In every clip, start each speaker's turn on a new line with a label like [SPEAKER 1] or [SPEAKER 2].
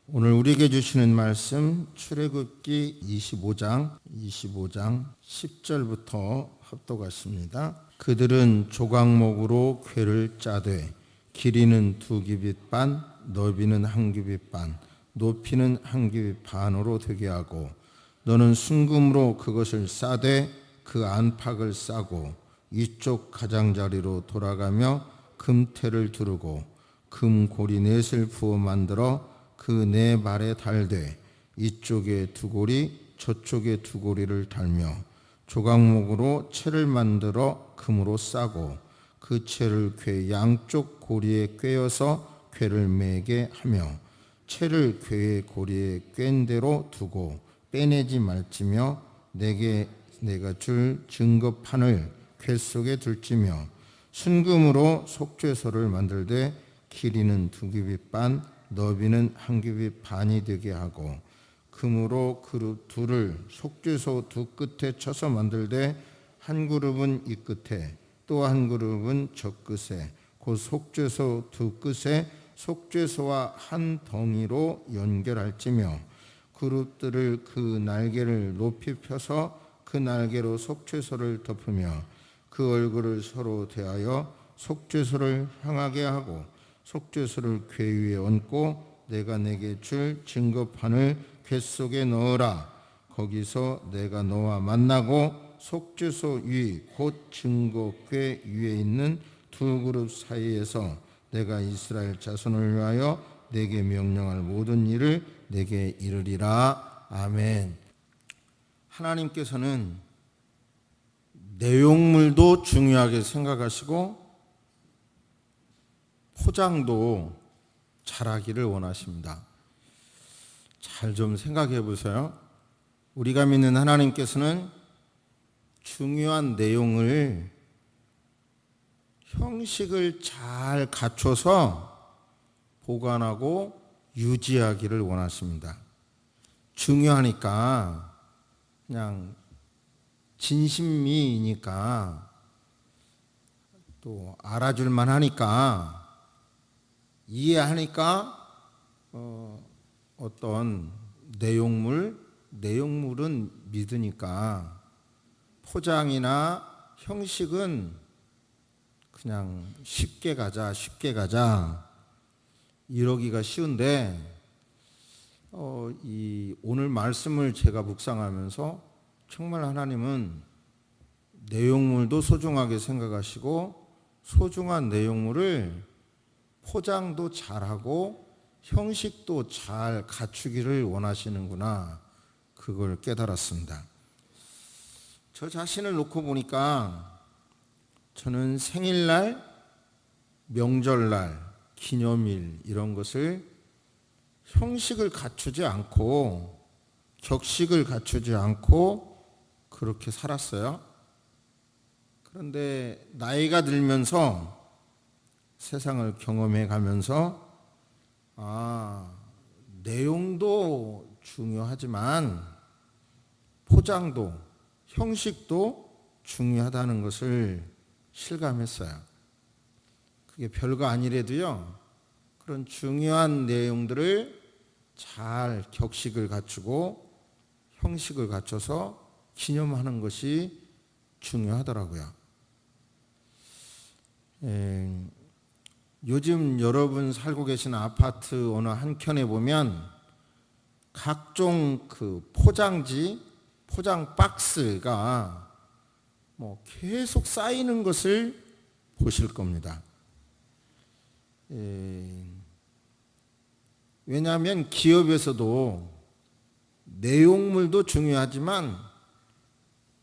[SPEAKER 1] 오늘 우리에게 주시는 말씀 출애굽기 25장 10절부터 합독하십니다. 그들은 조각목으로 궤를 짜되 길이는 2규빗 반, 너비는 1규빗 반, 높이는 1규빗 반으로 되게 하고 너는 순금으로 그것을 싸되 그 안팎을 싸고 이쪽 가장자리로 돌아가며 금테를 두르고 금고리 넷을 부어 만들어 그 네 발에 달되 이쪽에 2고리 저쪽에 2고리를 달며 조각목으로 채를 만들어 금으로 싸고 그 채를 궤 양쪽 고리에 꿰어서 궤를 매게 하며 채를 궤의 고리에 꿰인 대로 두고 빼내지 말지며 내가 줄 증거판을 궤 속에 둘지며 순금으로 속죄소를 만들되 길이는 2규빗 반, 너비는 1규빗 반이 되게 하고 금으로 그룹 둘을 속죄소 두 끝에 쳐서 만들되 한 그룹은 이 끝에 또 한 그룹은 저 끝에 곧 속죄소 두 끝에 속죄소와 한 덩이로 연결할지며 그룹들을 그 날개를 높이 펴서 그 날개로 속죄소를 덮으며 그 얼굴을 서로 대하여 속죄소를 향하게 하고 속죄소를 궤 위에 얹고 내가 내게 줄 증거판을 궤 속에 넣으라. 거기서 내가 너와 만나고 속죄소 위 곧 증거궤 위에 있는 두 그룹 사이에서 내가 이스라엘 자손을 위하여 내게 명령할 모든 일을 내게 이르리라. 아멘. 하나님께서는 내용물도 중요하게 생각하시고 포장도 잘하기를 원하십니다. 잘 좀 생각해 보세요. 우리가 믿는 하나님께서는 중요한 내용을 형식을 잘 갖춰서 보관하고 유지하기를 원하십니다. 중요하니까 그냥 진심이니까 또 알아줄만 하니까 이해하니까 어떤 내용물은 믿으니까 포장이나 형식은 그냥 쉽게 가자 이러기가 쉬운데 이 오늘 말씀을 제가 묵상하면서 정말 하나님은 내용물도 소중하게 생각하시고 소중한 내용물을 포장도 잘하고 형식도 잘 갖추기를 원하시는구나, 그걸 깨달았습니다. 저 자신을 놓고 보니까 저는 생일날, 명절날, 기념일 이런 것을 형식을 갖추지 않고 격식을 갖추지 않고 그렇게 살았어요. 그런데 나이가 들면서 세상을 경험해 가면서 내용도 중요하지만 포장도 형식도 중요하다는 것을 실감했어요. 그게 별거 아니래도요, 그런 중요한 내용들을 잘 격식을 갖추고 형식을 갖춰서 기념하는 것이 중요하더라고요. 요즘 여러분 살고 계신 아파트 어느 한켠에 보면 각종 그 포장지, 포장 박스가 계속 쌓이는 것을 보실 겁니다. 왜냐하면 기업에서도 내용물도 중요하지만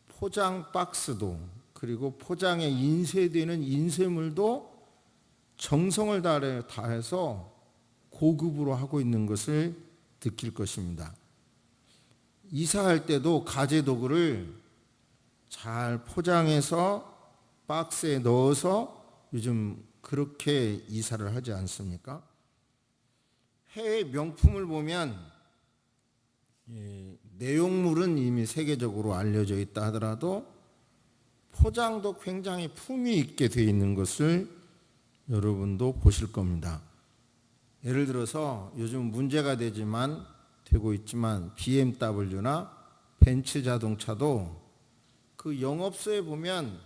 [SPEAKER 1] 포장 박스도 그리고 포장에 인쇄되는 인쇄물도 정성을 다해서 고급으로 하고 있는 것을 느낄 것입니다. 이사할 때도 가재 도구를 잘 포장해서 박스에 넣어서 요즘 그렇게 이사를 하지 않습니까? 해외 명품을 보면 내용물은 이미 세계적으로 알려져 있다 하더라도 포장도 굉장히 품위 있게 되어 있는 것을 여러분도 보실 겁니다. 예를 들어서 요즘 문제가 되고 있지만 BMW나 벤츠 자동차도 그 영업소에 보면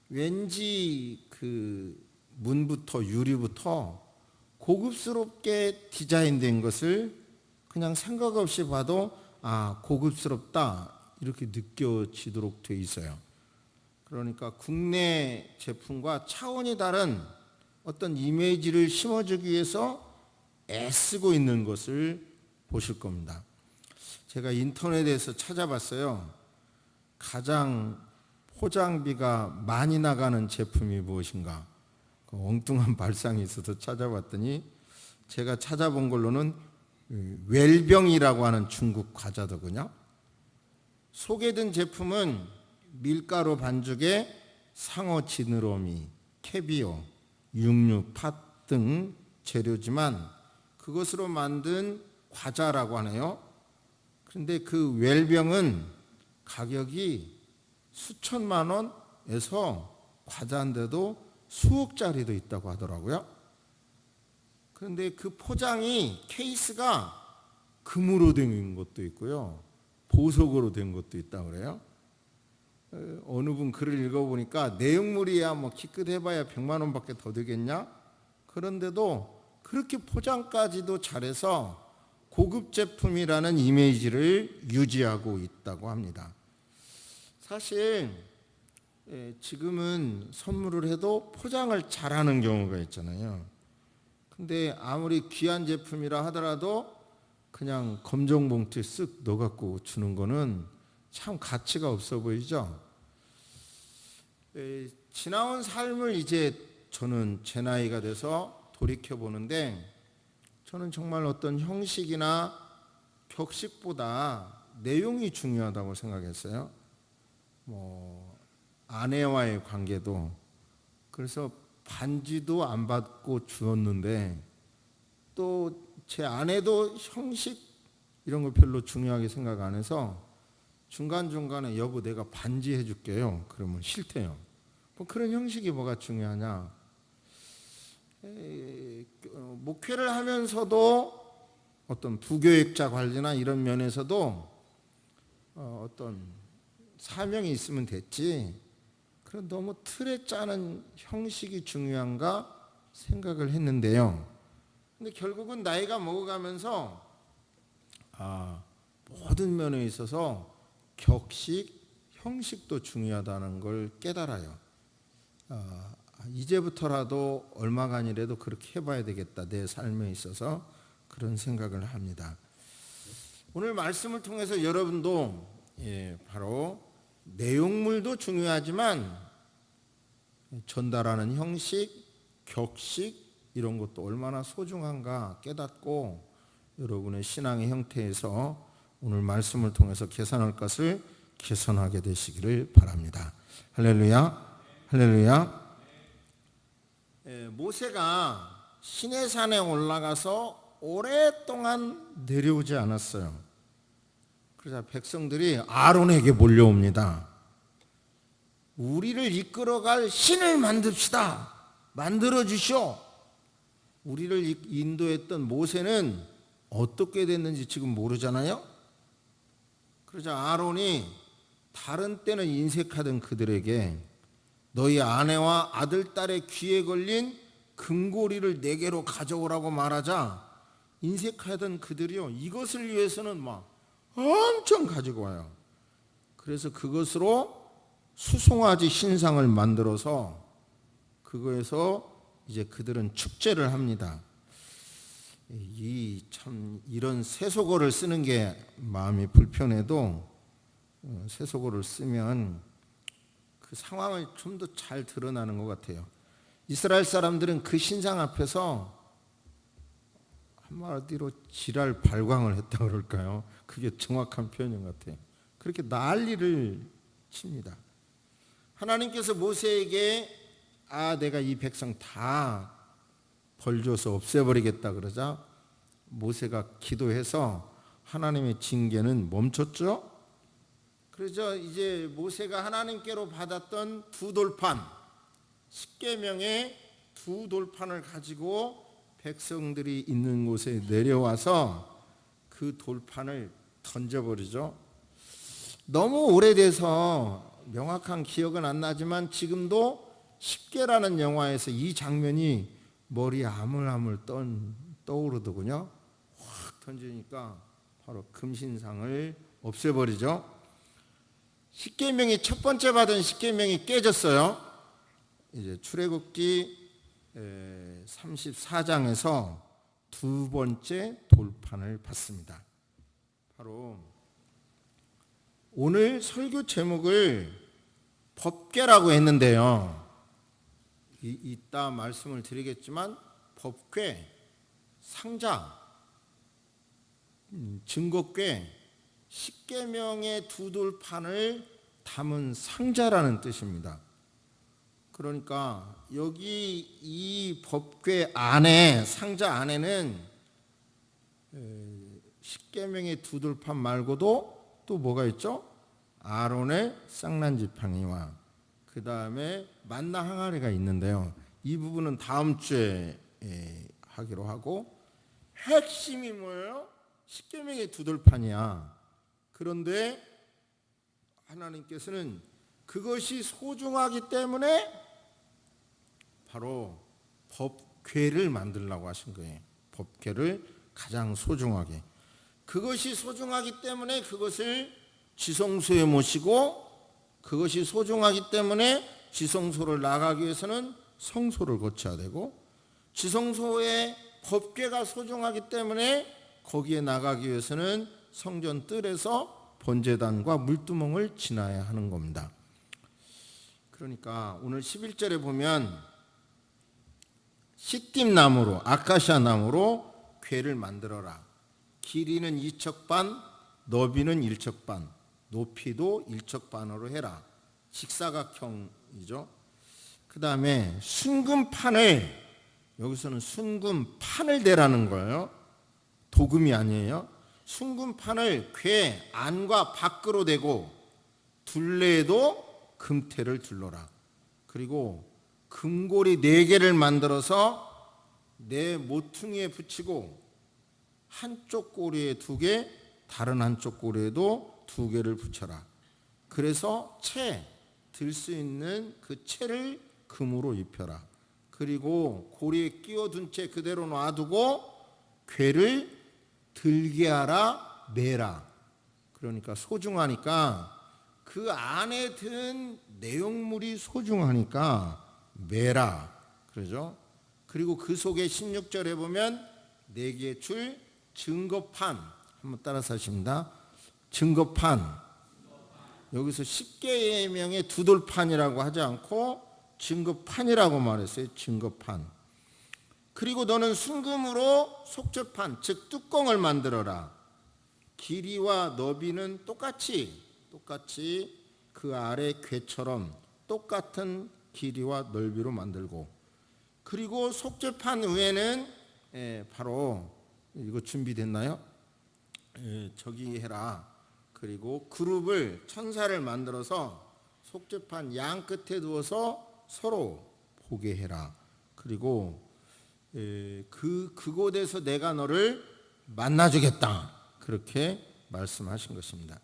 [SPEAKER 1] 왠지 그 문부터 유리부터 고급스럽게 디자인된 것을 그냥 생각 없이 봐도 고급스럽다 이렇게 느껴지도록 돼 있어요. 그러니까 국내 제품과 차원이 다른 어떤 이미지를 심어주기 위해서 애쓰고 있는 것을 보실 겁니다. 제가 인터넷에서 찾아봤어요. 가장 포장비가 많이 나가는 제품이 무엇인가? 엉뚱한 발상이 있어서 찾아봤더니 제가 찾아본 걸로는 웰병이라고 하는 중국 과자더군요. 소개된 제품은 밀가루 반죽에 상어 지느러미, 캐비어, 육류, 팥 등 재료지만 그것으로 만든 과자라고 하네요. 그런데 그 웰병은 가격이 수천만 원에서 과자인데도 수억짜리도 있다고 하더라고요. 그런데 그 포장이 케이스가 금으로 된 것도 있고요, 보석으로 된 것도 있다고 그래요. 어느 분 글을 읽어보니까 내용물이야 뭐 기껏 해봐야 100만 원밖에 더 되겠냐? 그런데도 그렇게 포장까지도 잘해서 고급 제품이라는 이미지를 유지하고 있다고 합니다. 사실 지금은 선물을 해도 포장을 잘하는 경우가 있잖아요. 근데 아무리 귀한 제품이라 하더라도 그냥 검정 봉투에 쓱 넣어갖고 주는 거는 참 가치가 없어 보이죠. 지나온 삶을 이제 저는 제 나이가 돼서 돌이켜보는데 저는 정말 어떤 형식이나 격식보다 내용이 중요하다고 생각했어요. 아내와의 관계도 그래서 반지도 안 받고 주었는데 또 제 아내도 형식 이런 거 별로 중요하게 생각 안 해서 중간중간에 여보 내가 반지 해줄게요. 그러면 싫대요. 뭐 그런 형식이 뭐가 중요하냐. 목회를 하면서도 어떤 부교육자 관리나 이런 면에서도 어떤 사명이 있으면 됐지 그런 너무 틀에 짜는 형식이 중요한가 생각을 했는데요. 근데 결국은 나이가 먹어가면서 모든 면에 있어서 격식, 형식도 중요하다는 걸 깨달아요. 이제부터라도 얼마간이라도 그렇게 해봐야 되겠다. 내 삶에 있어서 그런 생각을 합니다. 오늘 말씀을 통해서 여러분도 바로 내용물도 중요하지만 전달하는 형식, 격식 이런 것도 얼마나 소중한가 깨닫고 여러분의 신앙의 형태에서 오늘 말씀을 통해서 개선할 것을 개선하게 되시기를 바랍니다. 할렐루야, 할렐루야. 모세가 시내산에 올라가서 오랫동안 내려오지 않았어요. 그래서 백성들이 아론에게 몰려옵니다. 우리를 이끌어갈 신을 만듭시다. 만들어 주시오. 우리를 인도했던 모세는 어떻게 됐는지 지금 모르잖아요. 그러자 아론이 다른 때는 인색하던 그들에게 너희 아내와 아들, 딸의 귀에 걸린 금고리를 내게로 가져오라고 말하자 인색하던 그들이요 이것을 위해서는 막 엄청 가지고 와요. 그래서 그것으로 수송아지 신상을 만들어서 그거에서 이제 그들은 축제를 합니다. 이런 쇠소고를 쓰는 게 마음이 불편해도 쇠소고를 쓰면 그 상황을 좀 더 잘 드러나는 것 같아요. 이스라엘 사람들은 그 신상 앞에서 한마디로 지랄 발광을 했다 그럴까요? 그게 정확한 표현인 것 같아요. 그렇게 난리를 칩니다. 하나님께서 모세에게 내가 이 백성 다 벌 줘서 없애버리겠다 그러자 모세가 기도해서 하나님의 징계는 멈췄죠. 그래서 이제 모세가 하나님께로 받았던 두 돌판 10계명의 두 돌판을 가지고 백성들이 있는 곳에 내려와서 그 돌판을 던져버리죠. 너무 오래돼서 명확한 기억은 안 나지만 지금도 십계라는 영화에서 이 장면이 머리에 아물아물 떠오르더군요. 확 던지니까 바로 금신상을 없애버리죠. 십계명이 첫 번째 받은 십계명이 깨졌어요. 이제 출애굽기 34장에서 두 번째 돌판을 받습니다. 바로 오늘 설교 제목을 법궤라고 했는데요. 이따 말씀을 드리겠지만 법궤, 상자, 증거궤, 십계명의 두 돌판을 담은 상자라는 뜻입니다. 그러니까 여기 이 법궤 안에, 상자 안에는 십계명의 두 돌판 말고도 또 뭐가 있죠? 아론의 쌍난지팡이와 그 다음에 만나 항아리가 있는데요. 이 부분은 다음 주에 하기로 하고, 핵심이 뭐예요? 십계명의 두 돌판이야. 그런데 하나님께서는 그것이 소중하기 때문에 바로 법궤를 만들라고 하신 거예요. 법궤를 가장 소중하게. 그것이 소중하기 때문에 그것을 지성소에 모시고, 그것이 소중하기 때문에 지성소를 나가기 위해서는 성소를 거쳐야 되고, 지성소의 법궤가 소중하기 때문에 거기에 나가기 위해서는 성전 뜰에서 번제단과 물두멍을 지나야 하는 겁니다. 그러니까 오늘 11절에 보면 시띠나무로, 아카시아 나무로 궤를 만들어라. 길이는 2척반, 너비는 1척반, 높이도 1척반으로 해라. 직사각형이죠. 그 다음에 순금판을, 여기서는 순금판을 대라는 거예요. 도금이 아니에요. 순금판을 궤 안과 밖으로 대고 둘레에도 금태를 둘러라. 그리고 금고리 4개를 만들어서 내 모퉁이에 붙이고 한쪽 고리에 2개, 다른 한쪽 고리에도 2개를 붙여라. 그래서 채, 들 수 있는 그 채를 금으로 입혀라. 그리고 고리에 끼워둔 채 그대로 놔두고 궤를 들게 하라, 매라. 그러니까 소중하니까, 그 안에 든 내용물이 소중하니까 매라 그러죠. 그리고 그 속에 16절에 보면 4개의 줄 증거판, 한번 따라서 하십니다. 증거판. 여기서 십계명의 두 돌판이라고 하지 않고 증거판이라고 말했어요. 증거판. 그리고 너는 순금으로 속죄판, 즉 뚜껑을 만들어라. 길이와 너비는 똑같이 그 아래 궤처럼 똑같은 길이와 넓이로 만들고, 그리고 속죄판 위에는 바로 이거 준비됐나요? 저기 해라. 그리고 그룹을, 천사를 만들어서 속죄판 양 끝에 두어서 서로 보게 해라. 그리고 그곳에서 내가 너를 만나주겠다. 그렇게 말씀하신 것입니다.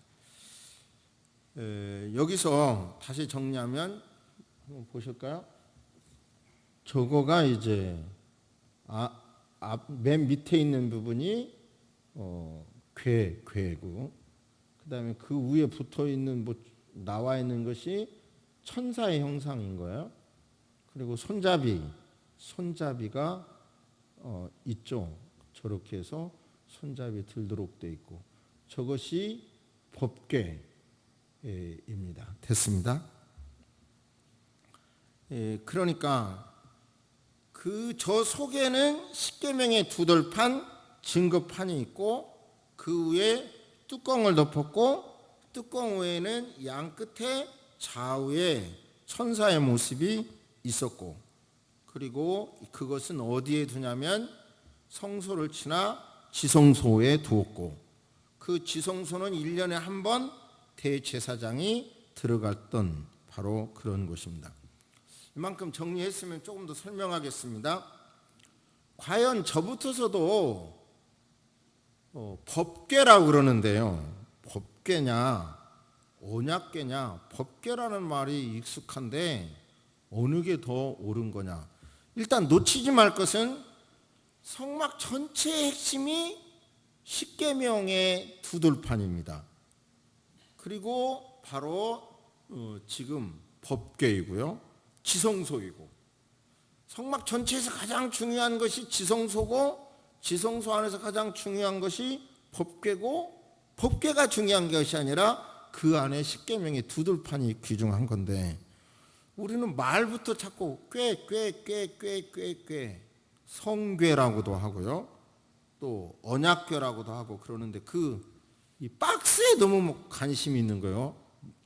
[SPEAKER 1] 여기서 다시 정리하면, 한번 보실까요? 저거가 이제 맨 밑에 있는 부분이 궤고, 그 다음에 그 위에 붙어 있는, 나와 있는 것이 천사의 형상인 거예요. 그리고 손잡이가 있죠. 저렇게 해서 손잡이 들도록 돼 있고, 저것이 법궤입니다. 됐습니다. 그러니까 저 속에는 십계명의 두 돌판, 증거판이 있고, 그 위에 뚜껑을 덮었고, 뚜껑 위에는 양 끝에 좌우에 천사의 모습이 있었고, 그리고 그것은 어디에 두냐면 성소를 지나 지성소에 두었고, 그 지성소는 1년에 한 번 대제사장이 들어갔던 바로 그런 곳입니다. 이만큼 정리했으면 조금 더 설명하겠습니다. 과연 저부터서도 법궤라고 그러는데요. 법궤냐 언약궤냐, 법궤라는 말이 익숙한데 어느 게 더 옳은 거냐. 일단 놓치지 말 것은 성막 전체의 핵심이 십계명의 두 돌판입니다. 그리고 바로 지금 법궤이고요, 지성소이고, 성막 전체에서 가장 중요한 것이 지성소고, 지성소 안에서 가장 중요한 것이 법궤고, 법궤가 중요한 것이 아니라 그 안에 십계명의 두 돌판이 귀중한 건데, 우리는 말부터 자꾸 꽤 성궤라고도 하고요, 또 언약궤라고도 하고 그러는데 이 박스에 너무 관심이 있는 거예요,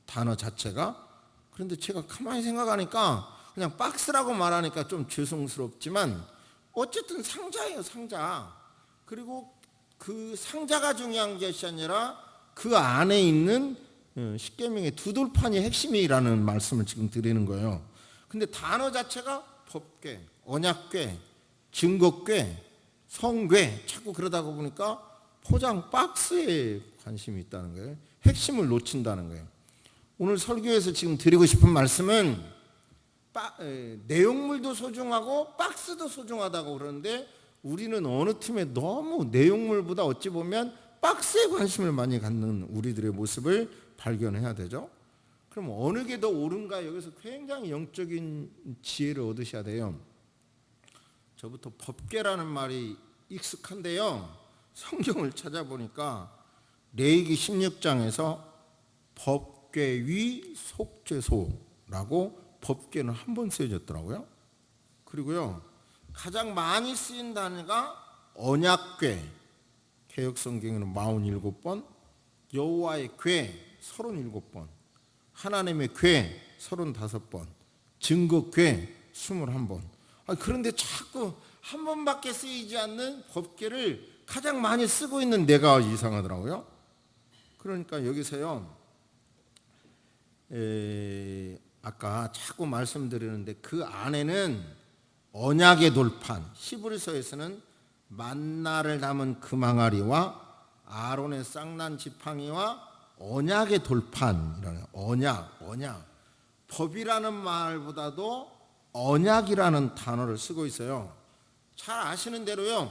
[SPEAKER 1] 단어 자체가. 그런데 제가 가만히 생각하니까 그냥 박스라고 말하니까 좀 죄송스럽지만 어쨌든 상자예요, 상자. 그리고 그 상자가 중요한 것이 아니라 그 안에 있는 십계명의 두 돌판이 핵심이라는 말씀을 지금 드리는 거예요. 근데 단어 자체가 법궤, 언약궤, 증거궤, 성궤, 자꾸 그러다 보니까 포장 박스에 관심이 있다는 거예요. 핵심을 놓친다는 거예요. 오늘 설교에서 지금 드리고 싶은 말씀은 내용물도 소중하고 박스도 소중하다고 그러는데, 우리는 어느 틈에 너무 내용물보다 어찌 보면 박스에 관심을 많이 갖는 우리들의 모습을 발견해야 되죠. 그럼 어느 게 더 옳은가, 여기서 굉장히 영적인 지혜를 얻으셔야 돼요. 저부터 법궤라는 말이 익숙한데요, 성경을 찾아보니까 레위기 16장에서 법궤 위 속죄소라고 법궤는 한 번 쓰여졌더라고요. 그리고요, 가장 많이 쓰인 단어가 언약궤, 개역성경에는 47번, 여호와의 궤 37번, 하나님의 궤 35번, 증거궤 21번. 그런데 자꾸 한 번밖에 쓰이지 않는 법궤를 가장 많이 쓰고 있는 내가 이상하더라고요. 그러니까 여기서요, 아까 자꾸 말씀드리는데 그 안에는 언약의 돌판, 히브리서에서는 만나를 담은 금항아리와 아론의 쌍난 지팡이와 언약의 돌판이라는, 언약. 법이라는 말보다도 언약이라는 단어를 쓰고 있어요. 잘 아시는 대로요,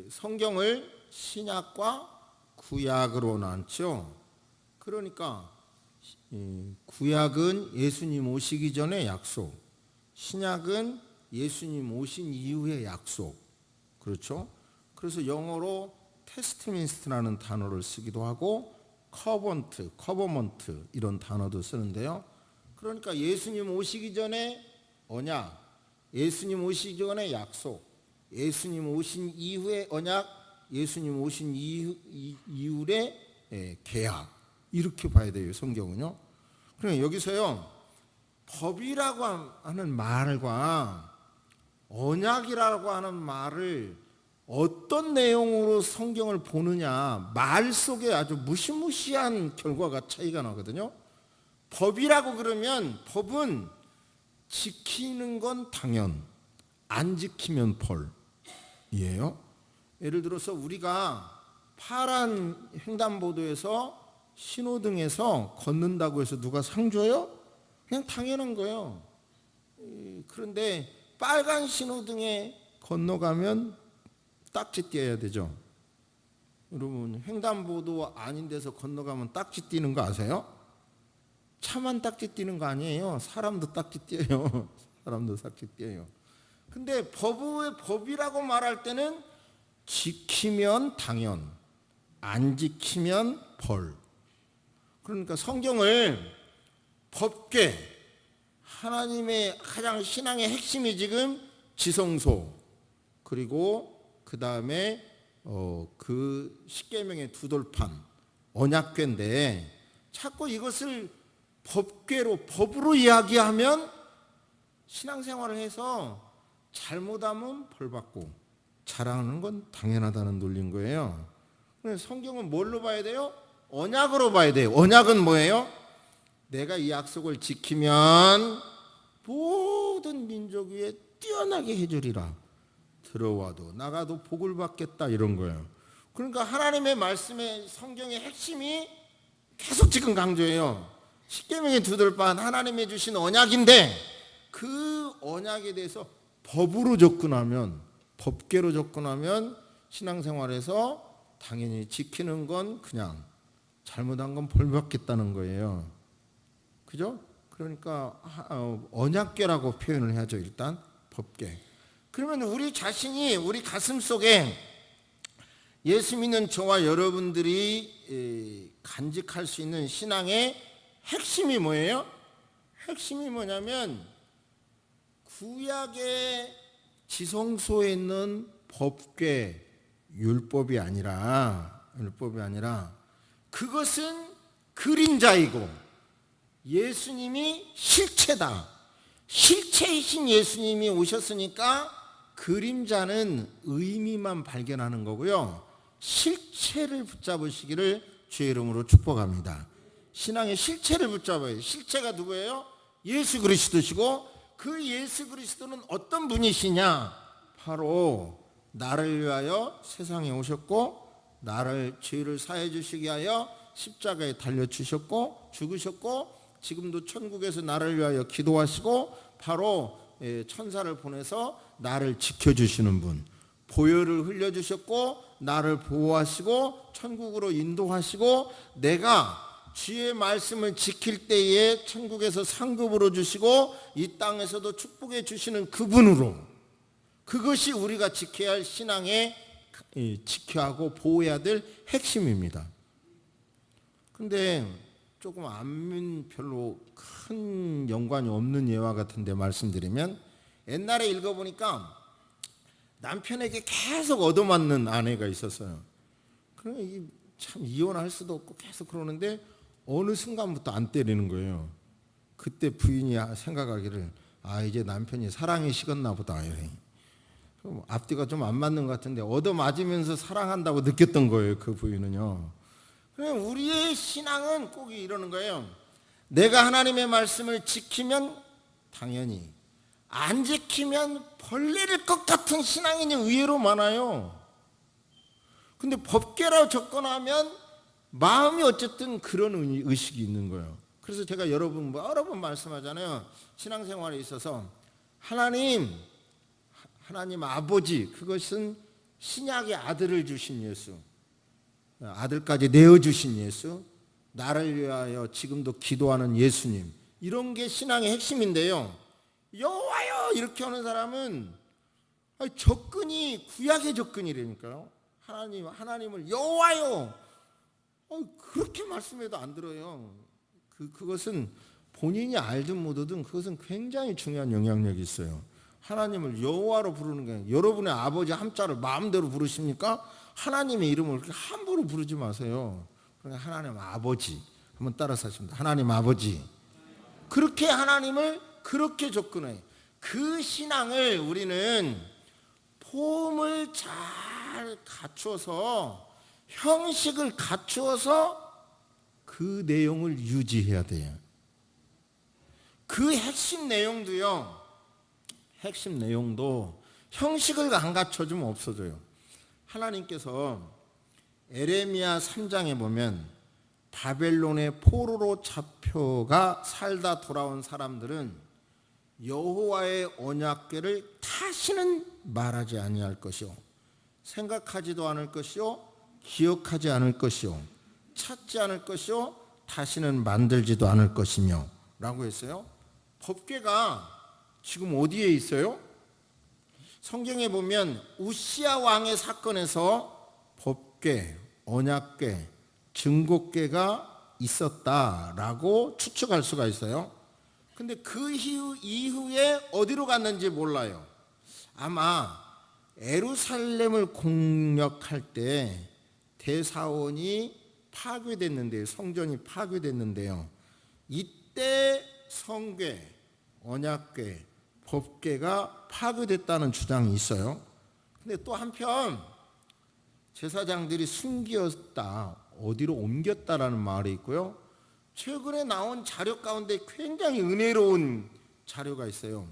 [SPEAKER 1] 성경을 신약과 구약으로 나눴죠. 그러니까 구약은 예수님 오시기 전의 약속, 신약은 예수님 오신 이후의 약속. 그렇죠? 그래서 영어로 테스트민스트라는 단어를 쓰기도 하고 커버먼트 이런 단어도 쓰는데요. 그러니까 예수님 오시기 전에 언약, 예수님 오시기 전에 약속, 예수님 오신 이후의 언약, 예수님 오신 이후의 계약, 이렇게 봐야 돼요, 성경은요. 그러니까 여기서요, 법이라고 하는 말과 언약이라고 하는 말을 어떤 내용으로 성경을 보느냐, 말 속에 아주 무시무시한 결과가 차이가 나거든요. 법이라고 그러면 법은 지키는 건 당연, 안 지키면 벌이에요. 예를 들어서 우리가 파란 횡단보도에서 신호등에서 걷는다고 해서 누가 상 줘요? 그냥 당연한 거예요. 그런데 빨간 신호등에 건너가면 딱지 띄어야 되죠. 여러분, 횡단보도 아닌 데서 건너가면 딱지 띄는 거 아세요? 차만 딱지 띄는 거 아니에요. 사람도 딱지 띄어요. 사람도 딱지 띄어요. 근데 법이라고 말할 때는 지키면 당연, 안 지키면 벌. 그러니까 성경을 법궤, 하나님의 가장 신앙의 핵심이 지금 지성소, 그리고 그 다음에 그 십계명의 두 돌판, 언약궤인데, 자꾸 이것을 법으로 이야기하면 신앙생활을 해서 잘못하면 벌받고 잘하는 건 당연하다는 논리인 거예요. 성경은 뭘로 봐야 돼요? 언약으로 봐야 돼요. 언약은 뭐예요? 내가 이 약속을 지키면 모든 민족 위에 뛰어나게 해주리라. 들어와도 나가도 복을 받겠다, 이런 거예요. 그러니까 하나님의 말씀의 성경의 핵심이 계속 지금 강조해요. 십계명의 두들반 하나님이 주신 언약인데, 그 언약에 대해서 법으로 접근하면, 법계로 접근하면 신앙생활에서 당연히 지키는 건 그냥, 잘못한 건 벌 받겠다는 거예요. 그죠? 그러니까 언약계라고 표현을 해야죠. 일단 법계. 그러면 우리 자신이 우리 가슴 속에 예수 믿는 저와 여러분들이 간직할 수 있는 신앙의 핵심이 뭐예요? 핵심이 뭐냐면, 구약의 지성소에 있는 법궤, 율법이 아니라 그것은 그림자이고 예수님이 실체다. 실체이신 예수님이 오셨으니까 그림자는 의미만 발견하는 거고요, 실체를 붙잡으시기를 주의 이름으로 축복합니다. 신앙의 실체를 붙잡아요. 실체가 누구예요? 예수 그리스도시고, 그 예수 그리스도는 어떤 분이시냐? 바로 나를 위하여 세상에 오셨고, 나를 죄를 사해 주시기 위하여 십자가에 달려 주셨고 죽으셨고, 지금도 천국에서 나를 위하여 기도하시고, 바로 천사를 보내서 나를 지켜주시는 분, 보혈을 흘려주셨고 나를 보호하시고 천국으로 인도하시고, 내가 주의 말씀을 지킬 때에 천국에서 상급으로 주시고 이 땅에서도 축복해 주시는 그분으로, 그것이 우리가 지켜야 할 신앙의, 지켜야 하고 보호해야 될 핵심입니다. 근데 조금 별로 큰 연관이 없는 예화 같은데 말씀드리면, 옛날에 읽어보니까 남편에게 계속 얻어맞는 아내가 있었어요. 그러면 참 이혼할 수도 없고 계속 그러는데 어느 순간부터 안 때리는 거예요. 그때 부인이 생각하기를, 이제 남편이 사랑이 식었나 보다. 앞뒤가 좀 안 맞는 것 같은데 얻어맞으면서 사랑한다고 느꼈던 거예요, 그 부인은요. 우리의 신앙은 꼭 이러는 거예요. 내가 하나님의 말씀을 지키면 당연히, 안 지키면 벌 내릴 것 같은 신앙인이 의외로 많아요. 근데 법계라고 접근하면 마음이 어쨌든 그런 의식이 있는 거예요. 그래서 제가 여러 번 말씀하잖아요. 신앙생활에 있어서 하나님 아버지, 그것은 신약의 아들을 주신 예수, 아들까지 내어주신 예수, 나를 위하여 지금도 기도하는 예수님, 이런 게 신앙의 핵심인데요, 여호와여 이렇게 하는 사람은 접근이 구약의 접근이라니까요. 하나님을 여호와여 그렇게 말씀해도 안 들어요. 그것은 본인이 알든 못하든 그것은 굉장히 중요한 영향력이 있어요. 하나님을 여호와로 부르는 게, 여러분의 아버지 함자를 마음대로 부르십니까? 하나님의 이름을 그렇게 함부로 부르지 마세요. 그러니까 하나님 아버지 한번 따라서 하십니다. 하나님 아버지. 그렇게 하나님을 그렇게 접근해. 그 신앙을 우리는 폼을 잘 갖추어서, 형식을 갖추어서 그 내용을 유지해야 돼요. 그 핵심 내용도 형식을 안 갖춰주면 없어져요. 하나님께서 에레미야 3장에 보면, 바벨론의 포로로 잡혀가 살다 돌아온 사람들은 여호와의 언약궤를 다시는 말하지 아니할 것이요, 생각하지도 않을 것이요, 기억하지 않을 것이요, 찾지 않을 것이요, 다시는 만들지도 않을 것이며 라고 했어요. 법궤가 지금 어디에 있어요? 성경에 보면 우시야 왕의 사건에서 법궤, 언약궤, 증거궤가 있었다라고 추측할 수가 있어요. 근데 그 이후에 어디로 갔는지 몰라요. 아마 예루살렘을 공격할 때 대사원이 파괴됐는데요, 성전이 파괴됐는데요, 이때 성궤, 언약궤, 법궤가 파괴됐다는 주장이 있어요. 근데 또 한편 제사장들이 숨겼다, 어디로 옮겼다라는 말이 있고요. 최근에 나온 자료 가운데 굉장히 은혜로운 자료가 있어요.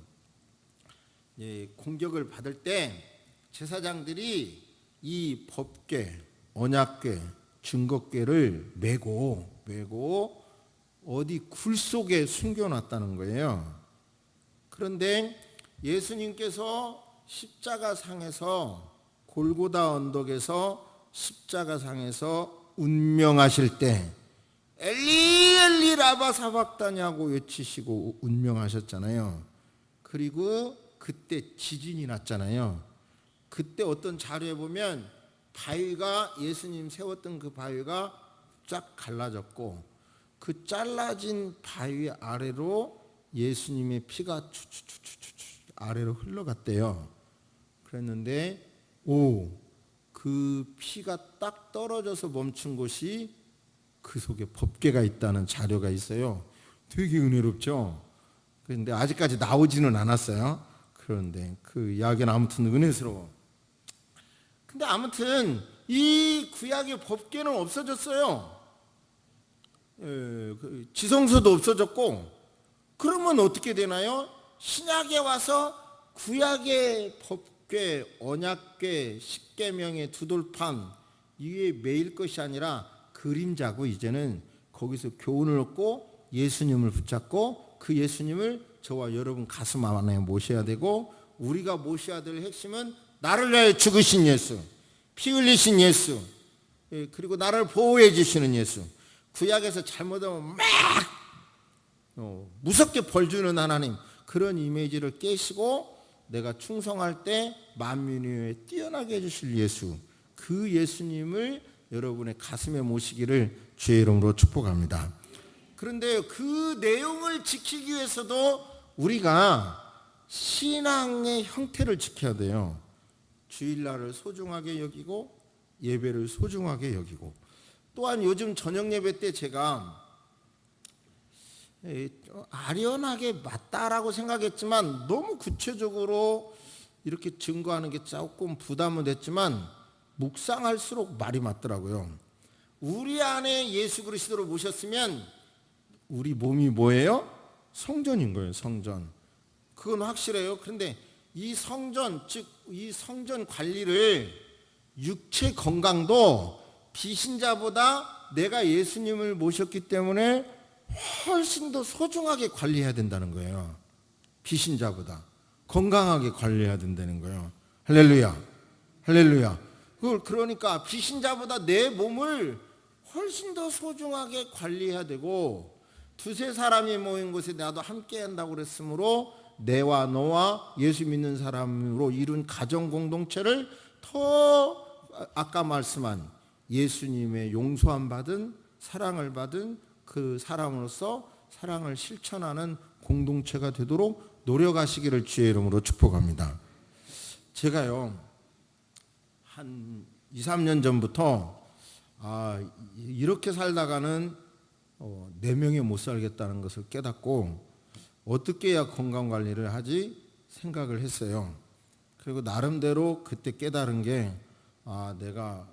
[SPEAKER 1] 공격을 받을 때 제사장들이 이 법궤, 언약궤, 증거궤를 메고 어디 굴 속에 숨겨놨다는 거예요. 그런데 예수님께서 십자가상에서 골고다 언덕에서 십자가상에서 운명하실 때 엘리 엘리 라바 사박다냐고 외치시고 운명하셨잖아요. 그리고 그때 지진이 났잖아요. 그때 어떤 자료에 보면 바위가 예수님 세웠던 그 바위가 쫙 갈라졌고 그 잘라진 바위 아래로 예수님의 피가 추추추추추 아래로 흘러갔대요. 그랬는데 그 피가 딱 떨어져서 멈춘 곳이 그 속에 법궤가 있다는 자료가 있어요. 되게 은혜롭죠. 그런데 아직까지 나오지는 않았어요. 그런데 그 이야기는 아무튼 은혜스러워. 근데 아무튼 이 구약의 법궤는 없어졌어요. 지성소도 없어졌고, 그러면 어떻게 되나요? 신약에 와서 구약의 법궤, 언약궤, 십계명의 두돌판 이게 매일 것이 아니라 그림자고, 이제는 거기서 교훈을 얻고 예수님을 붙잡고 그 예수님을 저와 여러분 가슴 안에 모셔야 되고, 우리가 모셔야 될 핵심은 나를 위하여 죽으신 예수, 피 흘리신 예수, 그리고 나를 보호해 주시는 예수. 구약에서 잘못하면 막 무섭게 벌 주는 하나님, 그런 이미지를 깨시고 내가 충성할 때 만민 위에 뛰어나게 해주실 예수, 그 예수님을 여러분의 가슴에 모시기를 주의 이름으로 축복합니다. 그런데 그 내용을 지키기 위해서도 우리가 신앙의 형태를 지켜야 돼요. 주일날을 소중하게 여기고 예배를 소중하게 여기고, 또한 요즘 저녁 예배 때 제가 아련하게 맞다라고 생각했지만 너무 구체적으로 이렇게 증거하는 게 조금 부담은 됐지만 묵상할수록 말이 맞더라고요. 우리 안에 예수 그리스도를 모셨으면 우리 몸이 뭐예요? 성전인 거예요. 성전. 그건 확실해요. 그런데 이 성전, 즉 이 성전 관리를, 육체 건강도 비신자보다 내가 예수님을 모셨기 때문에 훨씬 더 소중하게 관리해야 된다는 거예요. 비신자보다 건강하게 관리해야 된다는 거예요. 할렐루야, 할렐루야. 그러니까 비신자보다 내 몸을 훨씬 더 소중하게 관리해야 되고, 두세 사람이 모인 곳에 나도 함께 한다고 그랬으므로 내와 너와 예수 믿는 사람으로 이룬 가정 공동체를 더 아까 말씀한 예수님의 용서함 받은, 사랑을 받은 그 사람으로서 사랑을 실천하는 공동체가 되도록 노력하시기를 주의 이름으로 축복합니다. 제가요 한 2, 3년 전부터 이렇게 살다가는 4명이 못 살겠다는 것을 깨닫고 어떻게 해야 건강관리를 하지 생각을 했어요. 그리고 나름대로 그때 깨달은 게 내가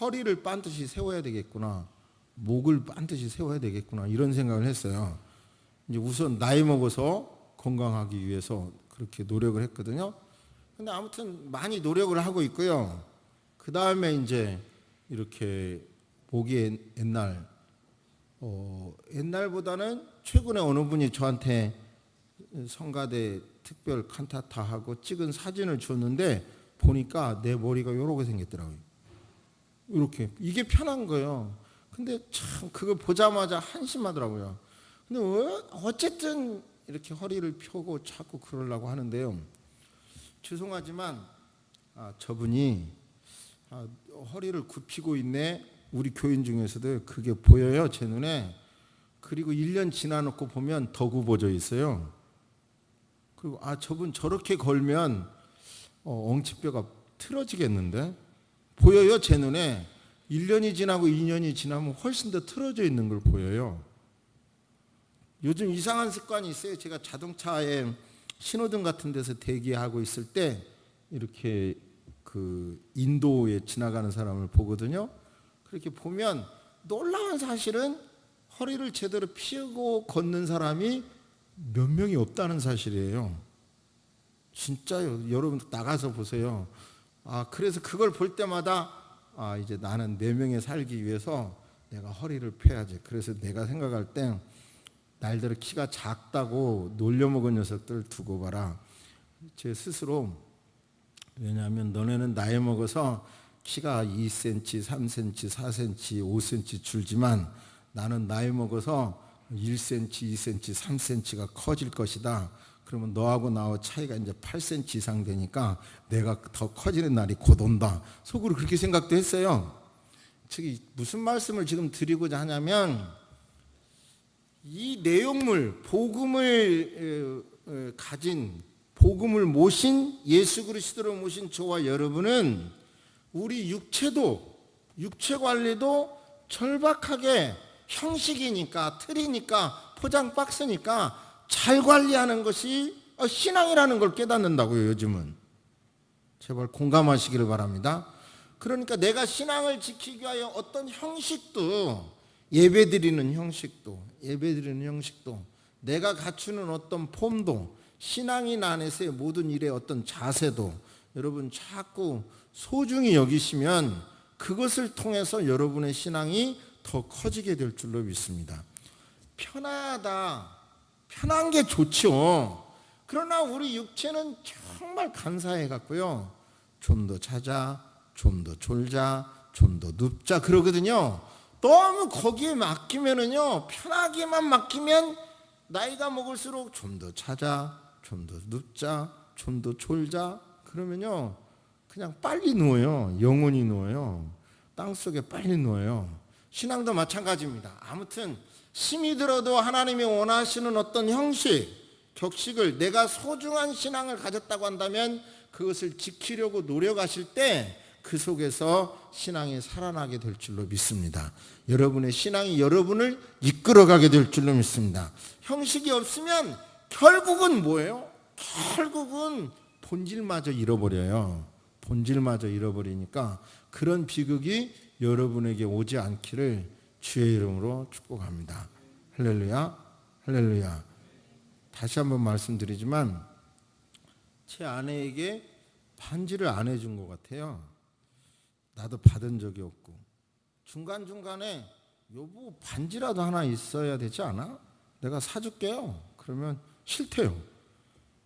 [SPEAKER 1] 허리를 반드시 세워야 되겠구나, 목을 반드시 세워야 되겠구나, 이런 생각을 했어요. 이제 우선 나이 먹어서 건강하기 위해서 그렇게 노력을 했거든요. 근데 아무튼 많이 노력을 하고 있고요. 그 다음에 이제 이렇게 목이 옛날보다는 최근에 어느 분이 저한테 성가대 특별 칸타타하고 찍은 사진을 줬는데 보니까 내 머리가 이렇게 생겼더라고요. 이렇게. 이게 편한 거예요. 근데 참 그걸 보자마자 한심하더라고요. 근데 어쨌든 이렇게 허리를 펴고 자꾸 그러려고 하는데요. 죄송하지만 저분이 허리를 굽히고 있네. 우리 교인 중에서도 그게 보여요, 제 눈에. 그리고 1년 지나놓고 보면 더 굽어져 있어요. 그리고 저분 저렇게 걸면 엉치뼈가 틀어지겠는데? 보여요, 제 눈에. 1년이 지나고 2년이 지나면 훨씬 더 틀어져 있는 걸 보여요. 요즘 이상한 습관이 있어요. 제가 자동차에 신호등 같은 데서 대기하고 있을 때 이렇게 그 인도에 지나가는 사람을 보거든요. 그렇게 보면 놀라운 사실은 허리를 제대로 펴고 걷는 사람이 몇 명이 없다는 사실이에요. 진짜요. 여러분 나가서 보세요. 그래서 그걸 볼 때마다 이제 나는 내 명에 살기 위해서 내가 허리를 펴야지. 그래서 내가 생각할 때 날들어 키가 작다고 놀려먹은 녀석들 두고 봐라. 제 스스로, 왜냐하면 너네는 나이 먹어서 키가 2cm, 3cm, 4cm, 5cm 줄지만 나는 나이 먹어서 1cm, 2cm, 3cm가 커질 것이다. 그러면 너하고 나하고 차이가 이제 8cm 이상 되니까 내가 더 커지는 날이 곧 온다. 속으로 그렇게 생각도 했어요. 즉 무슨 말씀을 지금 드리고자 하냐면 이 내용물, 복음을 가진, 복음을 모신, 예수 그리스도를 모신 저와 여러분은 우리 육체 관리도 절박하게 형식이니까, 틀이니까, 포장 박스니까 잘 관리하는 것이 신앙이라는 걸 깨닫는다고요. 요즘은 제발 공감하시기를 바랍니다. 그러니까 내가 신앙을 지키기 위하여 어떤 형식도, 예배드리는 형식도 내가 갖추는 어떤 폼도, 신앙인 안에서의 모든 일의 어떤 자세도 여러분 자꾸 소중히 여기시면 그것을 통해서 여러분의 신앙이 더 커지게 될 줄로 믿습니다. 편한 게 좋죠. 그러나 우리 육체는 정말 간사해 갖고요. 좀 더 자자, 좀 더 졸자, 좀 더 눕자 그러거든요. 너무 거기에 맡기면은요, 편하게만 맡기면 나이가 먹을수록 좀 더 자자, 좀 더 눕자, 좀 더 졸자 그러면요 그냥 빨리 누워요. 영원히 누워요. 땅속에 빨리 누워요. 신앙도 마찬가지입니다. 아무튼 힘이 들어도 하나님이 원하시는 어떤 형식, 격식을, 내가 소중한 신앙을 가졌다고 한다면 그것을 지키려고 노력하실 때 그 속에서 신앙이 살아나게 될 줄로 믿습니다. 여러분의 신앙이 여러분을 이끌어가게 될 줄로 믿습니다. 형식이 없으면 결국은 뭐예요? 결국은 본질마저 잃어버려요. 본질마저 잃어버리니까 그런 비극이 여러분에게 오지 않기를 주의 이름으로 축복합니다. 할렐루야, 할렐루야. 다시 한번 말씀드리지만 제 아내에게 반지를 안 해준 것 같아요. 나도 받은 적이 없고 중간중간에 여보 반지라도 하나 있어야 되지 않아? 내가 사줄게요. 그러면 싫대요.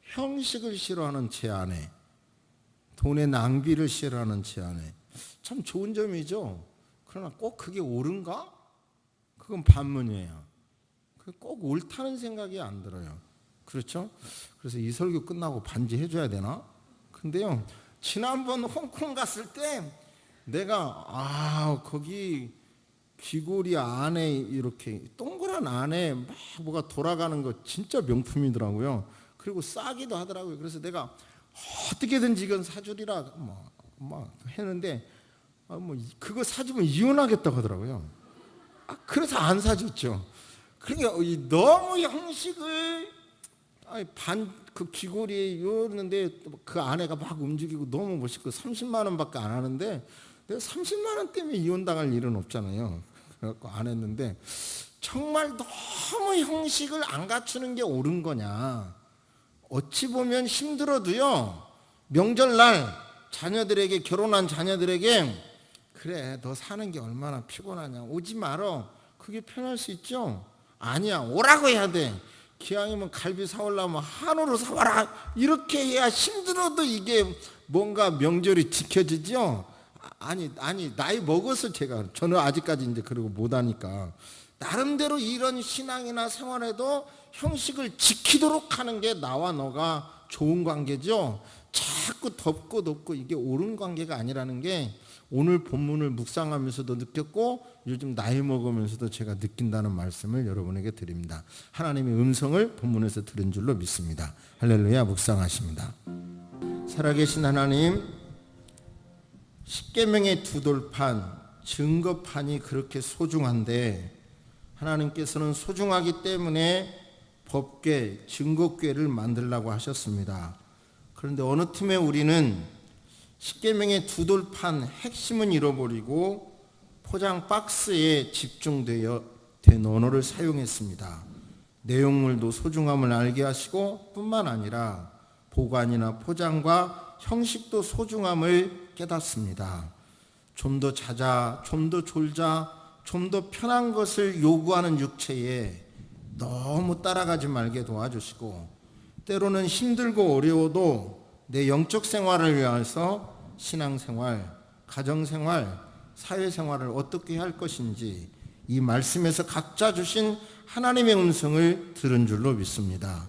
[SPEAKER 1] 형식을 싫어하는 제 아내, 돈의 낭비를 싫어하는 제 아내, 참 좋은 점이죠. 그러나 꼭 그게 옳은가? 그건 반문이에요. 꼭 옳다는 생각이 안 들어요. 그렇죠? 그래서 이 설교 끝나고 반지 해줘야 되나? 근데요, 지난번 홍콩 갔을 때 내가 거기 귀걸이 안에 이렇게 동그란 안에 막 뭐가 돌아가는 거 진짜 명품이더라고요. 그리고 싸기도 하더라고요. 그래서 내가 어떻게든지 이건 사주리라 막 했는데 그거 사주면 이혼하겠다고 하더라고요. 그래서 안 사줬죠. 그러니까 너무 형식을 그 귀걸이에 이었는데 그 아내가 막 움직이고 너무 멋있고 30만 원밖에 안 하는데 내가 30만 원 때문에 이혼당할 일은 없잖아요. 그래갖고 안 했는데 정말 너무 형식을 안 갖추는 게 옳은 거냐. 어찌 보면 힘들어도요, 명절날 자녀들에게, 결혼한 자녀들에게 그래 너 사는 게 얼마나 피곤하냐, 오지 말어. 그게 편할 수 있죠. 아니야, 오라고 해야 돼. 기왕이면 갈비 사오려면 한우로 사와라. 이렇게 해야 힘들어도 이게 뭔가 명절이 지켜지죠. 아니 나이 먹어서 저는 아직까지 이제 그러고 못하니까 나름대로 이런 신앙이나 생활에도 형식을 지키도록 하는 게 나와 너가 좋은 관계죠. 자꾸 덮고 이게 옳은 관계가 아니라는 게 오늘 본문을 묵상하면서도 느꼈고 요즘 나이 먹으면서도 제가 느낀다는 말씀을 여러분에게 드립니다. 하나님의 음성을 본문에서 들은 줄로 믿습니다. 할렐루야. 묵상하십니다. 살아계신 하나님, 십계명의 두 돌판, 증거판이 그렇게 소중한데 하나님께서는 소중하기 때문에 법궤, 증거궤를 만들라고 하셨습니다. 그런데 어느 틈에 우리는 십계명의 두 돌판 핵심은 잃어버리고 포장 박스에 집중되어 된 언어를 사용했습니다. 내용물도 소중함을 알게 하시고 뿐만 아니라 보관이나 포장과 형식도 소중함을 깨닫습니다. 좀 더 자자, 좀 더 졸자, 좀 더 편한 것을 요구하는 육체에 너무 따라가지 말게 도와주시고, 때로는 힘들고 어려워도 내 영적 생활을 위해서 신앙생활, 가정생활, 사회생활을 어떻게 할 것인지 이 말씀에서 각자 주신 하나님의 음성을 들은 줄로 믿습니다.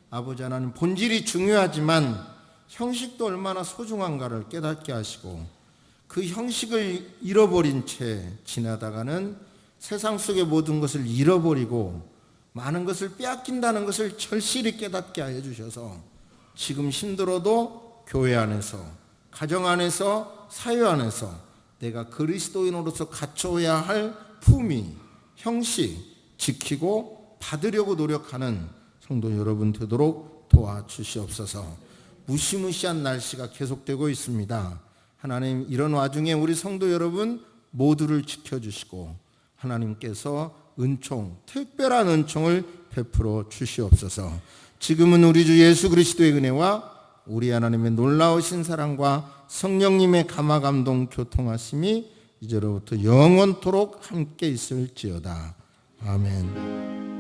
[SPEAKER 1] 아버지 하나님, 본질이 중요하지만 형식도 얼마나 소중한가를 깨닫게 하시고, 그 형식을 잃어버린 채 지나다가는 세상 속의 모든 것을 잃어버리고 많은 것을 빼앗긴다는 것을 절실히 깨닫게 하여 주셔서 지금 힘들어도 교회 안에서, 가정 안에서, 사회 안에서 내가 그리스도인으로서 갖춰야 할 품위, 형식 지키고 받으려고 노력하는 성도 여러분 되도록 도와주시옵소서. 무시무시한 날씨가 계속되고 있습니다. 하나님, 이런 와중에 우리 성도 여러분 모두를 지켜주시고 하나님께서 은총, 특별한 은총을 베풀어 주시옵소서. 지금은 우리 주 예수 그리스도의 은혜와 우리 하나님의 놀라우신 사랑과 성령님의 감화감동 교통하심이 이제로부터 영원토록 함께 있을지어다. 아멘.